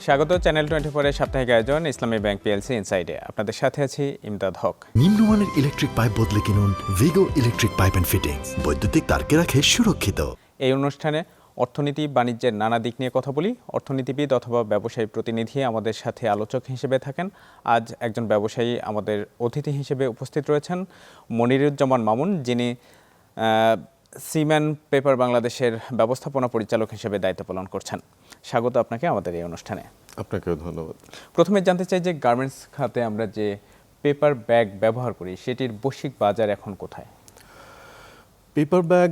স্বাগত চ্যানেল 24 এর সাপ্তাহিক আয়োজন ইসলামী ব্যাংক পিএলসি ইনসাইডে। আপনাদের সাথে আছি ইমদাদ হক। নিম্নমানের ইলেকট্রিক পাইপ বদলে কিনুন ভিগো ইলেকট্রিক পাইপ অ্যান্ড ফিটিংস। বৈদ্যুতিক তারকে রাখে সুরক্ষিত। এই অনুষ্ঠানে অর্থনীতি বাণিজ্যের নানা দিক নিয়ে কথা বলি। অর্থনীতিবিদ অথবা ব্যবসায়ী প্রতিনিধি আমাদের সাথে আলোচক হিসেবে থাকেন। আজ একজন ব্যবসায়ী আমাদের অতিথি হিসেবে উপস্থিত রয়েছেন, মনিরুজ্জামান মামুন, যিনি সিমেন্ট পেপার বাংলাদেশের ব্যবস্থাপনা পরিচালক হিসেবে দায়িত্ব পালন করছেন। স্বাগত আপনাকে আমাদের এই অনুষ্ঠানে। আপনাকেও ধন্যবাদ। প্রথমে জানতে চাই যে গার্মেন্টস খাতে আমরা যে পেপার ব্যাগ ব্যবহার করি সেটির বৈশ্বিক বাজার এখন কোথায়? পেপার ব্যাগ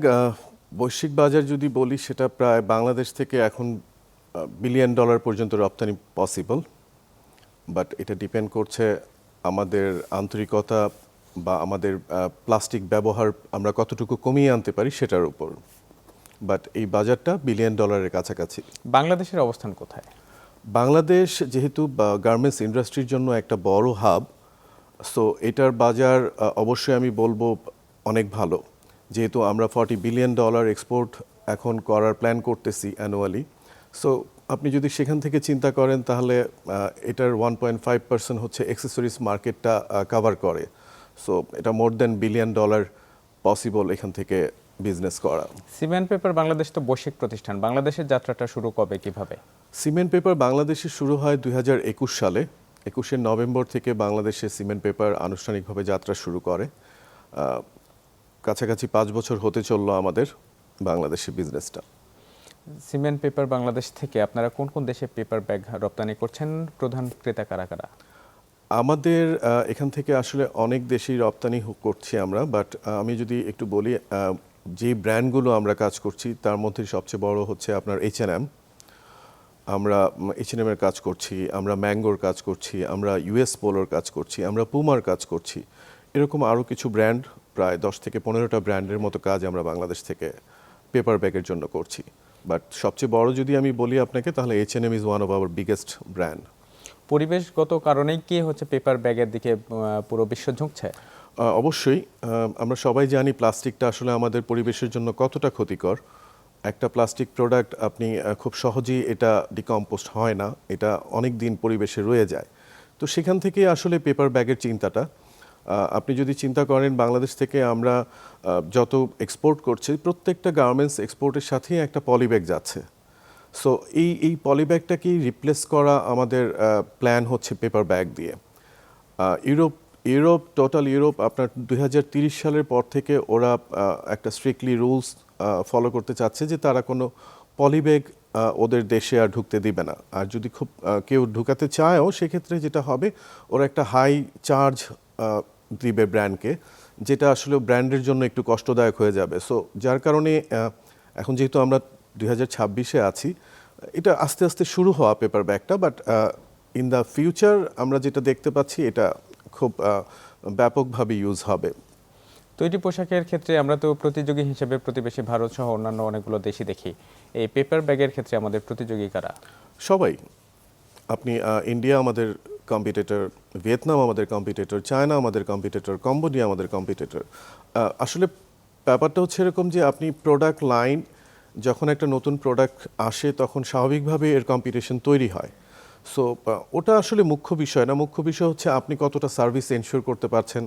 বৈশ্বিক বাজার যদি বলি, সেটা প্রায় বাংলাদেশ থেকে এখন $1 বিলিয়ন পর্যন্ত রপ্তানি পসিবল, বাট এটা ডিপেন্ড করছে আমাদের আন্তরিকতা বা আমাদের প্লাস্টিক ব্যবহার আমরা কতটুকু কমিয়ে আনতে পারি সেটার উপর। বাট এই বাজারটা $1 বিলিয়ন কাছাকাছি। বাংলাদেশের অবস্থান কোথায়? বাংলাদেশ যেহেতু গার্মেন্টস ইন্ডাস্ট্রির জন্য একটা বড় হাব, সো এটার বাজার অবশ্যই আমি বলবো অনেক ভালো, যেহেতু আমরা $40 বিলিয়ন এক্সপোর্ট এখন করার প্ল্যান করতেছি অ্যানুয়ালি। সো আপনি যদি সেখান থেকে চিন্তা করেন তাহলে এটার 1.5% হচ্ছে অ্যাক্সেসরিজ মার্কেটটা কভার করে। সো এটা মোর দ্যান $1 বিলিয়ন পসিবল এখান থেকে বিজনেস করা। সিমেন্ট পেপার বাংলাদেশ তো বৈশ্বিক প্রতিষ্ঠান, বাংলাদেশের যাত্রাটা শুরু কবে, কিভাবে? সিমেন্ট পেপার বাংলাদেশে শুরু হয় 2021 সালে। 21শে নভেম্বর থেকে বাংলাদেশে সিমেন্ট পেপার আনুষ্ঠানিকভাবে যাত্রা শুরু করে। কাছাকাছি 5 বছর হতে চললো আমাদের বাংলাদেশের বিজনেসটা। সিমেন্ট পেপার বাংলাদেশ থেকে আপনারা কোন কোন দেশে পেপার ব্যাগ রপ্তানি করছেন? প্রধান ক্রেতা কারা কারা? আমাদের এখান থেকে আসলে অনেক দেশেই রপ্তানি করছি আমরা, বাট আমি যদি একটু বলি যে ব্র্যান্ডগুলো আমরা কাজ করছি তার মধ্যে সবচেয়ে বড় হচ্ছে আপনার H&M। আমরা H&M এর কাজ করছি, আমরা ম্যাঙ্গোর কাজ করছি, আমরা US পোলোর কাজ করছি, আমরা পুমার কাজ করছি। এরকম আরও কিছু ব্র্যান্ড, প্রায় 10 থেকে 15টা ব্র্যান্ডের মতো কাজ আমরা বাংলাদেশ থেকে পেপার ব্যাগের জন্য করছি। বাট সবচেয়ে বড় যদি আমি বলি আপনাকে, তাহলে H&M is one of our biggest brand. পরিবেশগত কারণেই কি হচ্ছে পেপার ব্যাগের দিকে পুরো বিশ্ব ঝুঁকছে? অবশ্যই আমরা সবাই জানি প্লাস্টিকটা আসলে আমাদের পরিবেশের জন্য কতটা ক্ষতিকর। একটা প্লাস্টিক প্রোডাক্ট আপনি খুব সহজেই এটা ডিকম্পোস্ট হয় না, এটা অনেক দিন পরিবেশে রয়ে যায়। তো সেখান থেকে আসলে পেপার ব্যাগের চিন্তাটা। আপনি যদি চিন্তা করেন বাংলাদেশ থেকে আমরা যত এক্সপোর্ট করছি, প্রত্যেকটা গার্মেন্টস এক্সপোর্টের সাথেই একটা পলিব্যাগ যাচ্ছে। সো এই পলিব্যাগটাকেই রিপ্লেস করা আমাদের প্ল্যান হচ্ছে পেপার ব্যাগ দিয়ে। টোটাল ইউরোপ আপনার 2030 সালের পর থেকে ওরা একটা স্ট্রিক্টলি রুলস ফলো করতে চাচ্ছে যে তারা কোনো পলিব্যাগ ওদের দেশে আর ঢুকতে দিবে না। আর যদি খুব কেউ ঢুকাতে চায়ও, সেক্ষেত্রে যেটা হবে, ওরা একটা হাই চার্জ দিবে ব্র্যান্ডকে, যেটা আসলে ব্র্যান্ডের জন্য একটু কষ্টদায়ক হয়ে যাবে। সো যার কারণে এখন যেহেতু আমরা 2026-এ আছি, এটা আস্তে আস্তে শুরু হওয়া পেপার ব্যাগটা, বাট ইন দ্য ফিউচার আমরা যেটা দেখতে পাচ্ছি এটা খুব ব্যাপকভাবে ইউজ হবে। তৈরি পোশাকের ক্ষেত্রে আমরা তো প্রতিযোগী হিসেবে প্রতিবেশী ভারত সহ অন্যান্য অনেকগুলো দেশই দেখি। এই পেপার ব্যাগের ক্ষেত্রে আমাদের প্রতিযোগী কারা? সবাই। আপনি ইন্ডিয়া আমাদের কম্পিটিটর, ভিয়েতনাম আমাদের কম্পিটিটর, চায়না আমাদের কম্পিটিটর, কম্বোডিয়া আমাদের কম্পিটিটর। আসলে ব্যাপারটা হচ্ছে এরকম যে আপনি প্রোডাক্ট লাইন, যখন একটা নতুন প্রোডাক্ট আসে তখন স্বাভাবিকভাবে এর কম্পিটিশন তৈরি হয়। সো ওটা আসলে মুখ্য বিষয় না। মুখ্য বিষয় হচ্ছে আপনি কতটা সার্ভিস এনশিওর করতে পারছেন,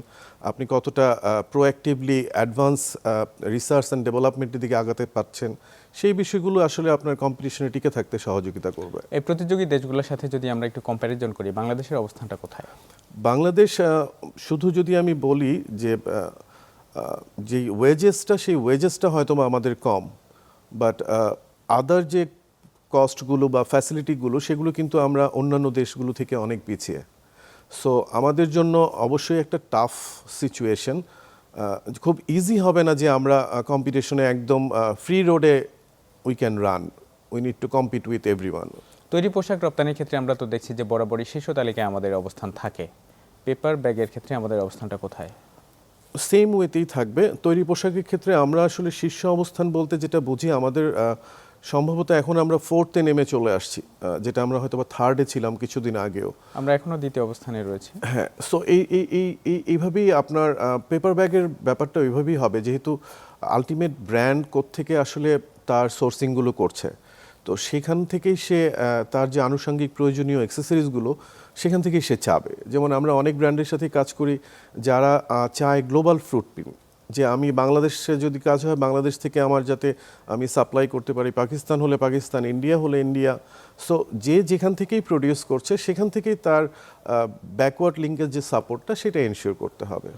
আপনি কতটা প্রোঅ্যাক্টিভলি অ্যাডভান্স রিসার্চ অ্যান্ড ডেভেলপমেন্টের দিকে আগাতে পারছেন। সেই বিষয়গুলো আসলে আপনার কম্পিটিশনে টিকে থাকতে সহযোগিতা করবে। এই প্রতিযোগী দেশগুলোর সাথে যদি আমরা একটু কম্প্যারিজন করি, বাংলাদেশের অবস্থানটা কোথায়? বাংলাদেশ শুধু যদি আমি বলি যে যেই ওয়েজেসটা, সেই ওয়েজেসটা হয়তো আমাদের কম, বাট আদার যে কস্টগুলো বা ফ্যাসিলিটিগুলো, সেগুলো কিন্তু আমরা অন্যান্য দেশগুলো থেকে অনেক পিছিয়ে। সো আমাদের জন্য অবশ্যই একটা টাফ সিচুয়েশন। খুব ইজি হবে না যে আমরা কম্পিটিশনে একদম ফ্রি রোডে we can run. We need to compete with everyone. তৈরি পোশাক রপ্তানির ক্ষেত্রে আমরা তো দেখছি যে বরাবরই শীর্ষ তালিকায় আমাদের অবস্থান থাকে। পেপার ব্যাগের ক্ষেত্রে আমাদের অবস্থানটা কোথায়? সেম ওয়েতেই থাকবে। তৈরি পোশাকের ক্ষেত্রে আমরা আসলে শীর্ষ অবস্থান বলতে যেটা বুঝি, আমাদের সম্ভবত এখন আমরা 4th-এ নেমে চলে আসছি, যেটা আমরা হয়তো বা 3rd-এ ছিলাম কিছুদিন আগেও। আমরা এখনও দ্বিতীয় অবস্থানে রয়েছি। হ্যাঁ, সো এইভাবেই আপনার পেপার ব্যাগের ব্যাপারটা ওইভাবেই হবে, যেহেতু আলটিমেট ব্র্যান্ড কোত্থেকে আসলে তার সোর্সিংগুলো করছে। তো সেখান থেকেই সে তার যে আনুষঙ্গিক প্রয়োজনীয় অ্যাক্সেসরিজগুলো সেখান থেকেই সে চাবে। যেমন আমরা অনেক ব্র্যান্ডের সাথে কাজ করি যারা চায় গ্লোবাল ফুটপ্রিন্ট, যে আমি বাংলাদেশে যদি কাজ হয় বাংলাদেশ থেকে আমার যাতে আমি সাপ্লাই করতে পারি, পাকিস্তান হলে পাকিস্তান, ইন্ডিয়া হলে ইন্ডিয়া। সো যে যেখান থেকেই প্রডিউস করছে সেখান থেকেই তার ব্যাকওয়ার্ড লিঙ্কের যে সাপোর্টটা সেটা এনশিওর করতে হবে।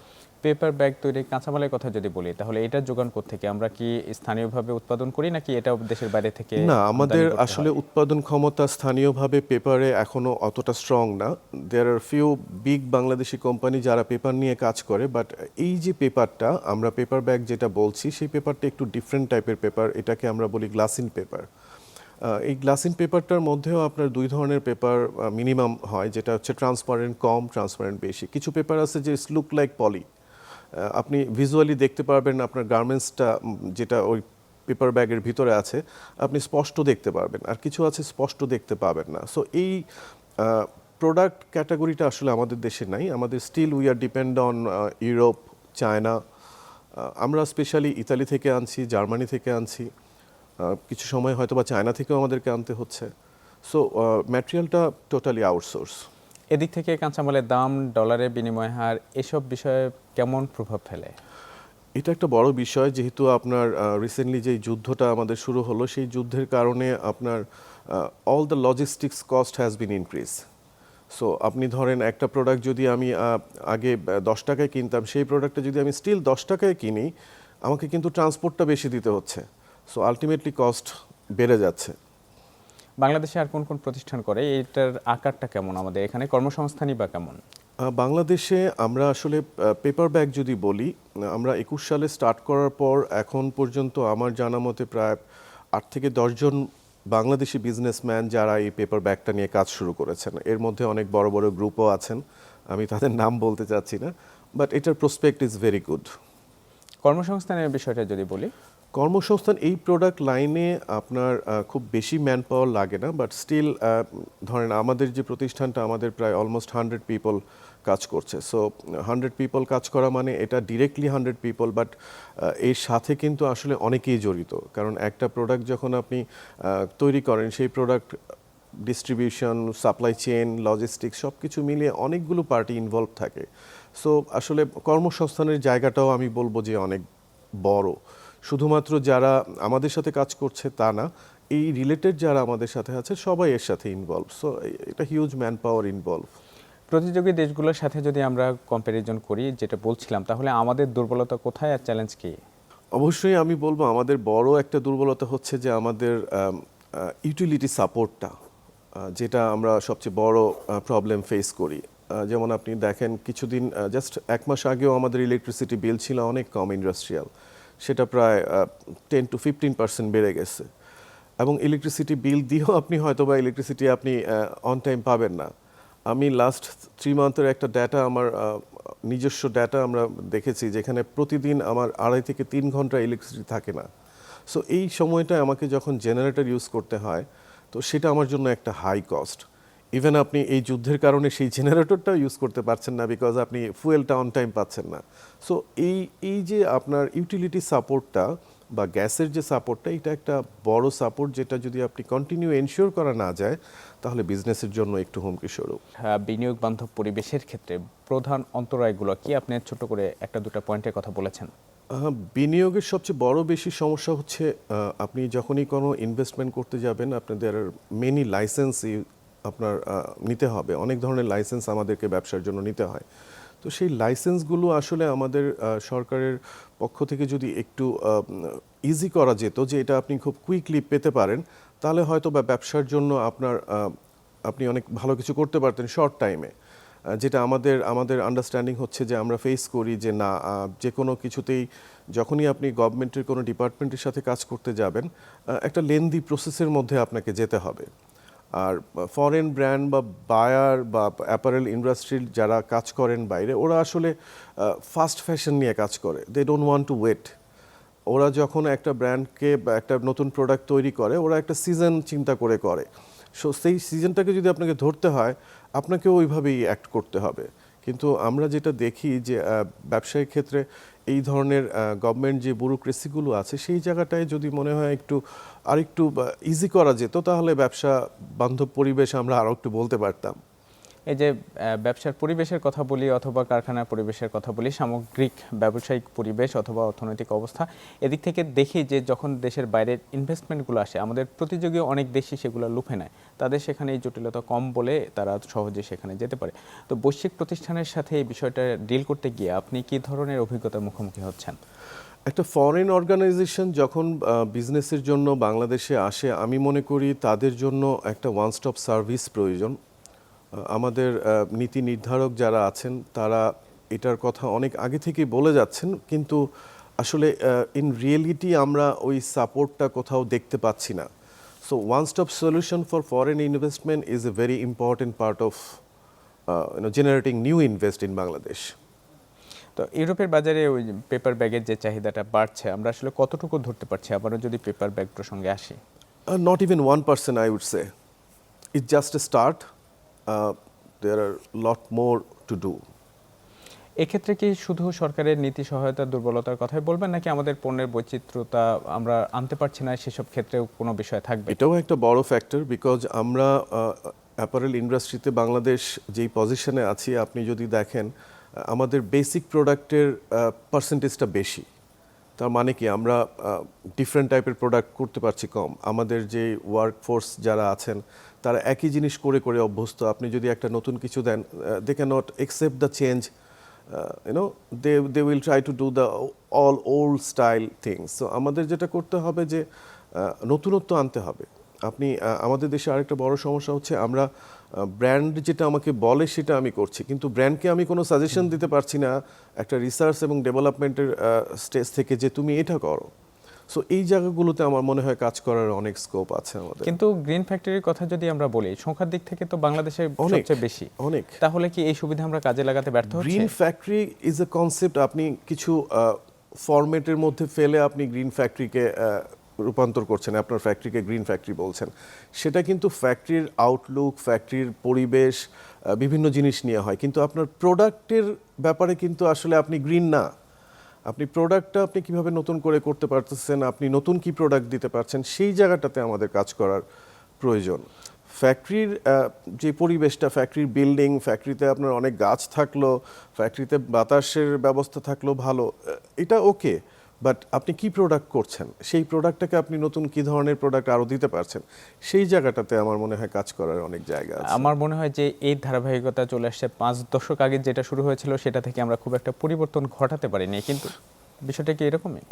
পেপার ব্যাগ তৈরি কাঁচামালের কথা যদি বলি, তাহলে এটা যোগান থেকে আমরা কি স্থানীয়ভাবে উৎপাদন করি নাকি এটা দেশের বাইরে থেকে? না, আমাদের আমদানি করতে আসলে হয়? উৎপাদন ক্ষমতা স্থানীয়ভাবে পেপারে এখনো অতটা স্ট্রং না। দেয়ার আর ফিউ বিগ বাংলাদেশি কোম্পানি যারা পেপার নিয়ে কাজ করে, বাট এই যে পেপারটা আমরা পেপার ব্যাগ যেটা বলছি সেই পেপারটা একটু ডিফারেন্ট টাইপের পেপার, এটাকে আমরা বলি গ্লাসিন পেপার। এই গ্লাসিন পেপারটার মধ্যেও আপনার দুই ধরনের পেপার মিনিমাম হয়, যেটা হচ্ছে ট্রান্সপারেন্ট কম, ট্রান্সপারেন্ট বেশি। কিছু পেপার আছে যে লুক লাইক পলি, আপনি ভিজুয়ালি দেখতে পারবেন আপনার গার্মেন্টসটা যেটা ওই পেপার ব্যাগের ভিতরে আছে আপনি স্পষ্ট দেখতে পারবেন, আর কিছু আছে স্পষ্ট দেখতে পাবেন না। সো এই প্রোডাক্ট ক্যাটাগরিটা আসলে আমাদের দেশে নাই। আমাদের still we are depend on Europe, China, আমরা স্পেশালি ইতালি থেকে আনছি, জার্মানি থেকে আনছি, কিছু সময় হয়তো বা চায়না থেকেও আমাদেরকে আনতে হচ্ছে। সো ম্যাটেরিয়ালটা টোটালি আউটসোর্স। এদিক থেকে কাঁচামালের দাম, ডলারের বিনিময় হার, এসব বিষয়ে কেমন প্রভাব ফেলে? এটা একটা বড় বিষয়, যেহেতু আপনার রিসেন্টলি যে যুদ্ধটা আমাদের শুরু হলো সেই যুদ্ধের কারণে আপনার all the logistics cost has been increase. So আপনি ধরেন একটা প্রোডাক্ট যদি আমি আগে 10 টাকায় কিনতাম, সেই প্রোডাক্টটা যদি আমি স্টিল 10 টাকায় কিনি, আমাকে কিন্তু ট্রান্সপোর্টটা বেশি দিতে হচ্ছে। সো আলটিমেটলি কস্ট বেড়ে যাচ্ছে। বাংলাদেশে আর কোন কোন প্রতিষ্ঠান করে, এটার আকারটা কেমন, আমাদের এখানে কর্মসংস্থানই বা কেমন? বাংলাদেশে আমরা আসলে পেপার ব্যাগ যদি বলি, আমরা 21 সালে স্টার্ট করার পর এখন পর্যন্ত আমার জানা মতে প্রায় 8 থেকে 10 জন বাংলাদেশি বিজনেসম্যান যারা এই পেপার ব্যাগটা নিয়ে কাজ শুরু করেছেন। এর মধ্যে অনেক বড় বড় গ্রুপও আছেন, আমি তাদের নাম বলতে চাচ্ছি না, বাট এটার প্রসপেক্ট ইজ ভেরি গুড। কর্মসংস্থানের বিষয়টা যদি বলি, কর্মসংস্থান এই প্রোডাক্ট লাইনে আপনার খুব বেশি ম্যান পাওয়ার লাগে না, বাট স্টিল ধরেন আমাদের যে প্রতিষ্ঠানটা, আমাদের প্রায় অলমোস্ট 100 পিপল কাজ করছে। সো 100 পিপল কাজ করা মানে এটা ডিরেক্টলি 100 পিপল, বাট এর সাথে কিন্তু আসলে অনেকেই জড়িত। কারণ একটা প্রোডাক্ট যখন আপনি তৈরি করেন, সেই product distribution, supply chain, logistics সব কিছু মিলিয়ে অনেকগুলো পার্টি ইনভলভ থাকে। সো আসলে কর্মসংস্থানের জায়গাটাও আমি বলবো যে অনেক বড়। শুধুমাত্র যারা আমাদের সাথে কাজ করছে তা না, এই রিলেটেড যারা আমাদের সাথে আছে সবাই এর সাথে ইনভলভ। সো এটা হিউজ ম্যান পাওয়ার ইনভলভ। প্রতিযোগী দেশগুলোর সাথে যদি আমরা কম্প্যারিজন করি, যেটা বলছিলাম, তাহলে আমাদের দুর্বলতা কোথায় আর চ্যালেঞ্জ কি? অবশ্যই আমি বলবো আমাদের বড় একটা দুর্বলতা হচ্ছে যে আমাদের ইউটিলিটি সাপোর্টটা, যেটা আমরা সবচেয়ে বড় প্রবলেম ফেস করি। যেমন আপনি দেখেন কিছুদিন জাস্ট 1 মাস আগেও আমাদের ইলেকট্রিসিটি বিল ছিল অনেক কম ইন্ডাস্ট্রিয়াল, সেটা প্রায় 10 to 15% বেড়ে গেছে। এবং ইলেকট্রিসিটি বিল দিয়েও আপনি হয়তো বা ইলেকট্রিসিটি আপনি অন টাইম পাবেন না। আমি লাস্ট 3 মান্থের একটা ডেটা, আমার নিজস্ব ডেটা আমরা দেখেছি, যেখানে প্রতিদিন আমার 2.5 থেকে 3 ঘন্টা ইলেকট্রিসিটি থাকে না। সো এই সময়টা আমাকে যখন জেনারেটর ইউজ করতে হয়, তো সেটা আমার জন্য একটা হাই কস্ট। ইভেন আপনি এই যুদ্ধের কারণে সেই জেনারেটরটাও ইউজ করতে পারছেন না, বিকজ আপনি ফুয়েলটা অন টাইম পাচ্ছেন না। সো এই যে আপনার ইউটিলিটি সাপোর্টটা বা গ্যাসের যে সাপোর্টটা, এটা একটা বড় সাপোর্ট, যেটা যদি আপনি কন্টিনিউ এনশিওর করা না যায় তাহলে বিজনেসের জন্য একটু হুমকি স্বরূপ। বিনিয়োগ বান্ধব পরিবেশের ক্ষেত্রে প্রধান অন্তরায়গুলো কি, আপনি ছোট করে একটা দুটো পয়েন্টের কথা বলেছেন। বিনিয়োগের সবচেয়ে বড় বেশি সমস্যা হচ্ছে আপনি যখনই কোনো ইনভেস্টমেন্ট করতে যাবেন, আপনাদের মেনি লাইসেন্সই আপনার নিতে হবে। অনেক ধরনের লাইসেন্স আমাদেরকে ব্যবসার জন্য নিতে হয়। তো সেই লাইসেন্সগুলো আসলে আমাদের সরকারের পক্ষ থেকে যদি একটু ইজি করা যেত, যে এটা আপনি খুব কুইকলি পেতে পারেন, তাহলে হয়তো বা ব্যবসার জন্য আপনি অনেক ভালো কিছু করতে পারতেন শর্ট টাইমে। যেটা আমাদের আন্ডারস্ট্যান্ডিং হচ্ছে যে আমরা ফেস করি যে না, যে কোনো কিছুতেই যখনই আপনি গভর্নমেন্টের কোনো ডিপার্টমেন্টের সাথে কাজ করতে যাবেন, একটা লেন্দি প্রসেসের মধ্যে আপনাকে যেতে হবে। আর ফরেন ব্র্যান্ড বা বায়ার বা অ্যাপারেল ইন্ডাস্ট্রির যারা কাজ করেন বাইরে, ওরা আসলে ফাস্ট ফ্যাশন নিয়ে কাজ করে, they don't want to wait. ওরা যখন একটা ব্র্যান্ডকে বা একটা নতুন প্রোডাক্ট তৈরি করে, ওরা একটা সিজন চিন্তা করে। সো সেই সিজনটাকে যদি আপনাকে ধরতে হয়, আপনাকেও ওইভাবেই অ্যাক্ট করতে হবে। কিন্তু আমরা যেটা দেখি যে ব্যবসায়িক ক্ষেত্রে এই ধরনের গভর্নমেন্ট যে ব্যুরোক্রেসিগুলো আছে সেই জায়গাটায় যদি মনে হয় আরেকটু ইজি করা যেত, তাহলে ব্যবসা বান্ধব পরিবেশ আমরা আরও একটু বলতে পারতাম। এই যে ব্যবসার পরিবেশের কথা বলি অথবা কারখানার পরিবেশের কথা বলি, সামগ্রিক ব্যবসায়িক পরিবেশ অথবা অর্থনৈতিক অবস্থা, এদিক থেকে দেখি যে যখন দেশের বাইরের ইনভেস্টমেন্টগুলো আসে, আমাদের প্রতিযোগী অনেক দেশই সেগুলো লুফে নেয়। তাদের সেখানে এই জটিলতা কম বলে তারা সহজে সেখানে যেতে পারে। তো বৈশ্বিক প্রতিষ্ঠানের সাথে এই বিষয়টা ডিল করতে গিয়ে আপনি কি ধরনের অভিজ্ঞতার মুখোমুখি হচ্ছেন? একটা ফরেন অর্গানাইজেশন যখন বিজনেসের জন্য বাংলাদেশে আসে, আমি মনে করি তাদের জন্য একটা ওয়ান স্টপ সার্ভিস প্রয়োজন। আমাদের নীতি নির্ধারক যারা আছেন তারা এটার কথা অনেক আগে থেকেই বলে যাচ্ছেন, কিন্তু আসলে ইন রিয়েলিটি আমরা ওই সাপোর্টটা কোথাও দেখতে পাচ্ছি না। So one stop solution for foreign investment is a very important part of generating new invest in Bangladesh. তো ইউরোপের বাজারে ওই পেপার ব্যাগের যে চাহিদাটা বাড়ছে, আমরা আসলে কতটুকু ধরতে পারছি? আবারও যদি পেপার ব্যাগ প্রসঙ্গে আসি, Not even 1%, I would say. It's just a start. There are a lot more to do. এক্ষেত্রে কি শুধু সরকারের নীতি সহায়তার দুর্বলতার কথাই বলবেন, নাকি আমাদের পণ্যের বৈচিত্র্যতা আমরা আনতে পারছি না, সেসব ক্ষেত্রেও কোনো বিষয় থাকবে? এটাও একটা বড় ফ্যাক্টর, বিকজ আমরা অ্যাপারেল ইন্ডাস্ট্রিতে বাংলাদেশ যেই পজিশনে আছি, আপনি যদি দেখেন আমাদের বেসিক প্রোডাক্টের পার্সেন্টেজটা বেশি। তার মানে কি আমরা ডিফারেন্ট টাইপের প্রোডাক্ট করতে পারছি কম। আমাদের যে ওয়ার্কফোর্স যারা আছেন তারা একই জিনিস করে করে অভ্যস্ত। আপনি যদি একটা নতুন কিছু দেন, they can not accept the change, they will try to do the all old style things. So আমাদের যেটা করতে হবে যে নতুনত্ব আনতে হবে। আপনি আমাদের দেশে আরেকটা বড় সমস্যা হচ্ছে, আমরা ব্র্যান্ড যেটা আমাকে বলে সেটা আমি করছি, কিন্তু ব্র্যান্ডকে আমি কোনো সাজেশন দিতে পারছি না একটা রিসার্চ এবং ডেভেলপমেন্টের স্টেজ থেকে যে তুমি এটা করো। সো এই জায়গাগুলোতে আমার মনে হয় কাজ করার অনেক স্কোপ আছে আমাদের। কিন্তু গ্রিন ফ্যাক্টরির কথা যদি আমরা বলি, সংখ্যার দিক থেকে তো বাংলাদেশে সবচেয়ে বেশি। অনেক। তাহলে কি এই সুবিধা আমরা কাজে লাগাতে ব্যর্থ হচ্ছি? Green factory is a concept. আপনি কিছু ফরম্যাটের মধ্যে ফেলে আপনি গ্রিন ফ্যাক্টরিকে রূপান্তর করছেন, আপনার ফ্যাক্টরিকে গ্রিন ফ্যাক্টরি বলছেন। সেটা কিন্তু ফ্যাক্টরির আউটলুক, ফ্যাক্টরির পরিবেশ, বিভিন্ন জিনিস নিয়ে হয়, কিন্তু আপনার প্রোডাক্টের ব্যাপারে কিন্তু আসলে আপনি গ্রিন না। আপনি প্রোডাক্টটা আপনি কিভাবে নতুন করে করতে পারতেছেন, আপনি নতুন কি প্রোডাক্ট দিতে পারছেন, সেই জায়গাটাতে আমাদের কাজ করার প্রয়োজন। ফ্যাক্টরির যে পরিবেশটা, ফ্যাক্টরির বিল্ডিং, ফ্যাক্টরিতে আপনার অনেক গাছ থাকলো, ফ্যাক্টরিতে বাতাসের ব্যবস্থা থাকলো ভালো, এটা ওকে, বাট আপনি কি প্রোডাক্ট করছেন, সেই প্রোডাক্টটাকে আপনি নতুন কি ধরনের প্রোডাক্ট আরও দিতে পারছেন, সেই জায়গাটাতে আমার মনে হয় কাজ করার অনেক জায়গা আছে। আমার মনে হয় যে এই ধারাবাহিকতা চলে আসছে 5 দশক আগে যেটা শুরু হয়েছিল, সেটা থেকে আমরা খুব একটা পরিবর্তন ঘটাতে পারিনি, কিন্তু বিষয়টা কি এরকমই?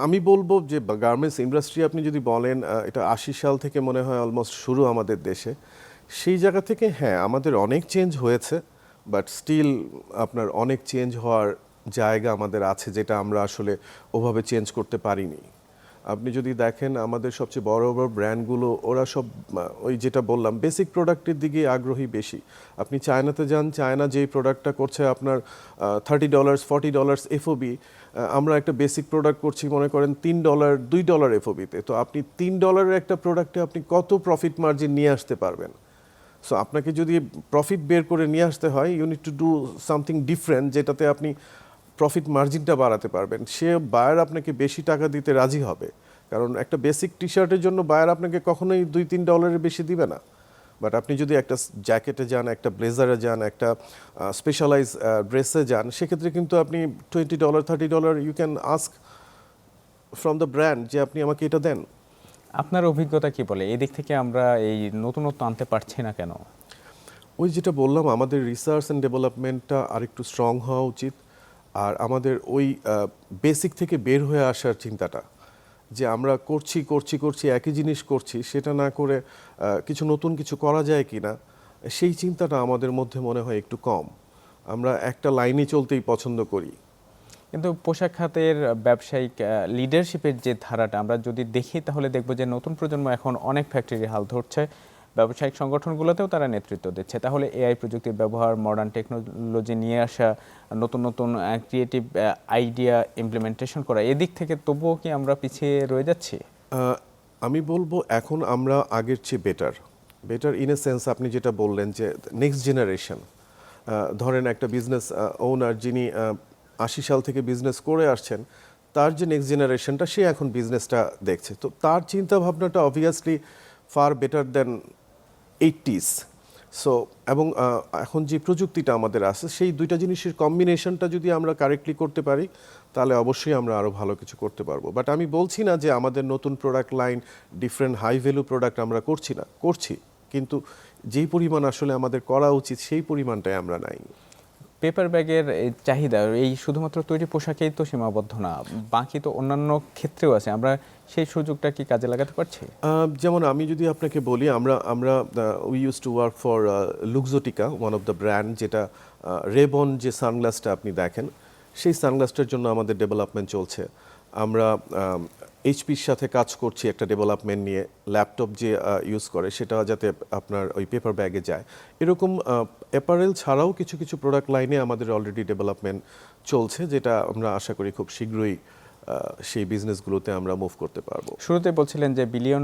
আমি বলবো যে গার্মেন্টস ইন্ডাস্ট্রি আপনি যদি বলেন, এটা 80 সাল থেকে মনে হয় অলমোস্ট শুরু আমাদের দেশে। সেই জায়গা থেকে হ্যাঁ আমাদের অনেক চেঞ্জ হয়েছে, বাট স্টিল আপনার অনেক চেঞ্জ হওয়ার জায়গা আমাদের আছে, যেটা আমরা আসলে ওভাবে চেঞ্জ করতে পারিনি। আপনি যদি দেখেন আমাদের সবচেয়ে বড় বড় ব্র্যান্ডগুলো, ওরা সব ওই যেটা বললাম বেসিক প্রোডাক্টের দিকে আগ্রহী বেশি। আপনি চায়নাতে যান, চায়না যেই প্রোডাক্টটা করছে আপনার $30 $40 এফওবি, আমরা একটা বেসিক প্রোডাক্ট করছি মনে করেন $3 $2 এফওবিতে। তো আপনি $3 একটা প্রোডাক্টে আপনি কত প্রফিট মার্জিন নিয়ে আসতে পারবেন? সো আপনাকে যদি প্রফিট বের করে নিয়ে আসতে হয়, you need to do something different, যেটাতে আপনি প্রফিট মার্জিনটা বাড়াতে পারবেন। সে বায়ার আপনাকে বেশি টাকা দিতে রাজি হবে, কারণ একটা বেসিক টি শার্টের জন্য বায়ার আপনাকে কখনোই $2-3 বেশি দিবে না। বাট আপনি যদি একটা জ্যাকেটে যান, একটা ব্লেজারে যান, একটা স্পেশালাইজ ড্রেসে যান, সেক্ষেত্রে কিন্তু আপনি $20 $30 you can ask from the brand যে আপনি আমাকে এটা দেন। আপনার অভিজ্ঞতা কি বলে এই দিক থেকে আমরা এই নতুনত্ব আনতে পারছি না কেন? ওই যেটা বললাম, আমাদের রিসার্চ অ্যান্ড ডেভেলপমেন্টটা আরেকটু স্ট্রং হওয়া উচিত। আর আমাদের ওই বেসিক থেকে বের হয়ে আসার চিন্তাটা, যে আমরা করছি একই জিনিস করছি, সেটা না করে কিছু নতুন কিছু করা যায় কি না, সেই চিন্তাটা আমাদের মধ্যে মনে হয় একটু কম। আমরা একটা লাইনে চলতেই পছন্দ করি। কিন্তু পোশাক খাতের ব্যবসায়িক লিডারশিপের যে ধারাটা আমরা যদি দেখি, তাহলে দেখব যে নতুন প্রজন্ম এখন অনেক ফ্যাক্টরি হাল ধরছে, ব্যবসায়িক সংগঠনগুলোতেও তারা নেতৃত্ব দিচ্ছে। তাহলে এআই প্রযুক্তির ব্যবহার, মডার্ন টেকনোলজি নিয়ে আসা, নতুন নতুন ক্রিয়েটিভ আইডিয়া ইমপ্লিমেন্টেশন করা, এদিক থেকে তবুও কি আমরা পিছিয়ে রয়ে যাচ্ছি? আমি বলবো এখন আমরা আগের চেয়ে বেটার ইন এ সেন্স। আপনি যেটা বললেন যে নেক্সট জেনারেশন, ধরেন একটা বিজনেস ওনার যিনি 80 সাল থেকে বিজনেস করে আসছেন, তার যে নেক্সট জেনারেশনটা সে এখন বিজনেসটা দেখছে, তো তার চিন্তা ভাবনাটা অবভিয়াসলি ফার বেটার দেন 80s। সো এবং এখন যে প্রযুক্তিটা আমাদের আছে সেই দুইটা জিনিসের কম্বিনেশনটা যদি আমরা কারেক্টলি করতে পারি তাহলে অবশ্যই আমরা আরও ভালো কিছু করতে পারবো। বাট আমি বলছি না যে আমাদের নতুন product line different high value product আমরা করছি না, করছি, কিন্তু যেই পরিমাণ আসলে আমাদের করা উচিত সেই পরিমাণটাই আমরা নাই। পেপার ব্যাগের এই চাহিদা এই শুধুমাত্র তৈরি পোশাকেই তো সীমাবদ্ধ না, বাকি তো অন্যান্য ক্ষেত্রেও আছে, আমরা সেই সুযোগটা কি কাজে লাগাতে পারছি? যেমন আমি যদি আপনাকে বলি, আমরা we use to work for Luxottica, one of the brand, যেটা রেবন যে সানগ্লাসটা আপনি দেখেন সেই সানগ্লাসটার জন্য আমাদের ডেভেলপমেন্ট চলছে। আমরা এইচপির সাথে কাজ করছি একটা ডেভেলপমেন্ট নিয়ে, ল্যাপটপ যে ইউজ করে সেটা যাতে আপনার ওই পেপার ব্যাগে যায়। এরকম অ্যাপারেল ছাড়াও কিছু কিছু প্রোডাক্ট লাইনে আমাদের অলরেডি ডেভেলপমেন্ট চলছে, যেটা আমরা আশা করি খুব শীঘ্রই সেই বিজনেসগুলোতে আমরা মুভ করতে পারবো। শুরুতে বলছিলেন যে $1 বিলিয়ন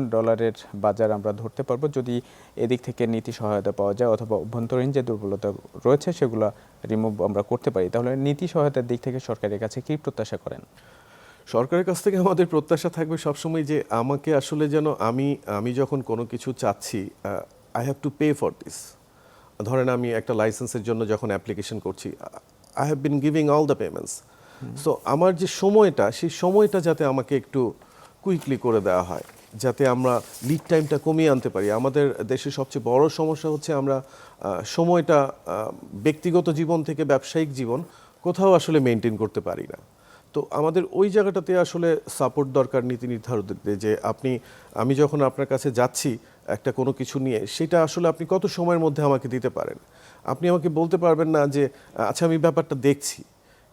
বাজার আমরা ধরতে পারবো যদি এদিক থেকে নীতি সহায়তা পাওয়া যায় অথবা অভ্যন্তরীণ যে দুর্বলতা রয়েছে সেগুলো রিমুভ আমরা করতে পারি। তাহলে নীতি সহায়তার দিক থেকে সরকারের কাছে কি প্রত্যাশা করেন? সরকারের কাছ থেকে আমাদের প্রত্যাশা থাকবে সবসময় যে আমাকে আসলে যেন আমি যখন কোনো কিছু চাচ্ছি, I have to pay for this. ধরেন আমি একটা লাইসেন্সের জন্য যখন অ্যাপ্লিকেশন করছি, I have been giving all the payments. So আমার যে সময়টা, সেই সময়টা যাতে আমাকে একটু কুইকলি করে দেওয়া হয়, যাতে আমরা লিড টাইমটা কমিয়ে আনতে পারি। আমাদের দেশের সবচেয়ে বড় সমস্যা হচ্ছে আমরা সময়টা ব্যক্তিগত জীবন থেকে ব্যবসায়িক জীবন কোথাও আসলে মেনটেন করতে পারি না। তো আমাদের ওই জায়গাটাতে আসলে সাপোর্ট দরকার নীতি নির্ধারকদের, যে আমি যখন আপনার কাছে যাচ্ছি একটা কোনো কিছু নিয়ে, সেটা আসলে আপনি কত সময়ের মধ্যে আমাকে দিতে পারেন। আপনি আমাকে বলতে পারবেন না যে আচ্ছা আমি ব্যাপারটা দেখছি,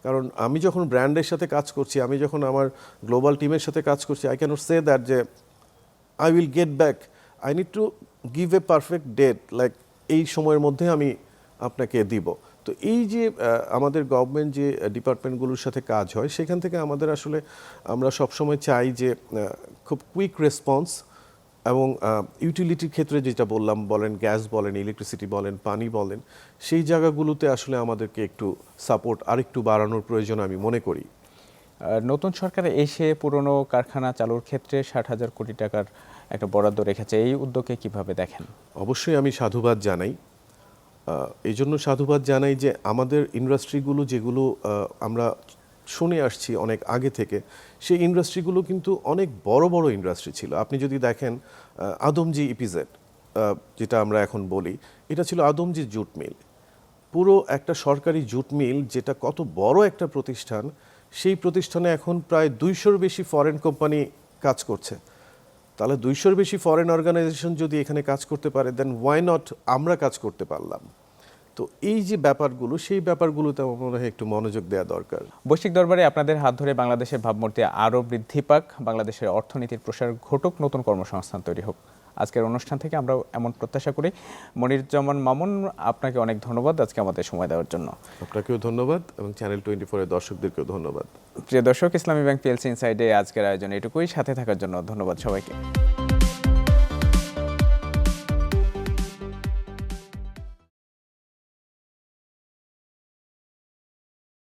কারণ আমি যখন ব্র্যান্ডের সাথে কাজ করছি, আমি যখন আমার গ্লোবাল টিমের সাথে কাজ করছি, আই ক্যানট সে দ্যাট যে I will get back. I need to give a perfect date, like এই সময়ের মধ্যে আমি আপনাকে দিব। তো এই যে আমাদের গভর্নমেন্ট যে ডিপার্টমেন্টগুলোর সাথে কাজ হয়, সেখান থেকে আমাদের আসলে আমরা সবসময় চাই যে খুব কুইক রেসপন্স, এবং ইউটিলিটির ক্ষেত্রে যেটা বললাম, বলেন গ্যাস বলেন, ইলেকট্রিসিটি বলেন, পানি বলেন, সেই জায়গাগুলোতে আসলে আমাদেরকে একটু সাপোর্ট আরেকটু বাড়ানোর প্রয়োজন আমি মনে করি। নতুন সরকার এসে পুরনো কারখানা চালুর ক্ষেত্রে 60,000 কোটি টাকার একটা বরাদ্দ রেখেছে, এই উদ্যোগকে কিভাবে দেখেন? অবশ্যই আমি সাধুবাদ জানাই। এই জন্য সাধুবাদ জানাই যে আমাদের ইন্ডাস্ট্রিগুলো যেগুলো আমরা শুনে আসছি অনেক আগে থেকে, সেই ইন্ডাস্ট্রিগুলো কিন্তু অনেক বড় বড় ইন্ডাস্ট্রি ছিল। আপনি যদি দেখেন আদমজি ইপিজেড যেটা আমরা এখন বলি, এটা ছিল আদমজি জুট মিল, পুরো একটা সরকারি জুট মিল, যেটা কত বড় একটা প্রতিষ্ঠান। সেই প্রতিষ্ঠানে এখন প্রায় 200-র বেশি ফরেন কোম্পানি কাজ করছে। তাহলে 200-র বেশি ফরেন অর্গানাইজেশন যদি এখানে কাজ করতে পারে, দেন ওয়াই নট আমরা কাজ করতে পারলাম। তো এই যে ব্যাপারগুলো, সেই ব্যাপারগুলোতে আমার মনে হয় একটু মনোযোগ দেওয়া দরকার। বৈশ্বিক দরবারে আপনাদের হাত ধরে বাংলাদেশের ভাবমূর্তি আরও বৃদ্ধি পাক, বাংলাদেশের অর্থনীতির প্রসার ঘটুক, নতুন কর্মসংস্থান তৈরি হোক। আজকের অনুষ্ঠান থেকে আমরা এমন প্রত্যাশা করি। মনিরুজ্জামান মামুন, আপনাকে অনেক ধন্যবাদ আজকে আমাদের সময় দেওয়ার জন্য। আপনাকেও ধন্যবাদ এবং চ্যানেল 24-এর দর্শকদেরকেও ধন্যবাদ। প্রিয় দর্শক, ইসলামী ব্যাংক পিএলসি ইনসাইডে আজকের আয়োজন এটুকুই। সাথে থাকার জন্য ধন্যবাদ সবাইকে।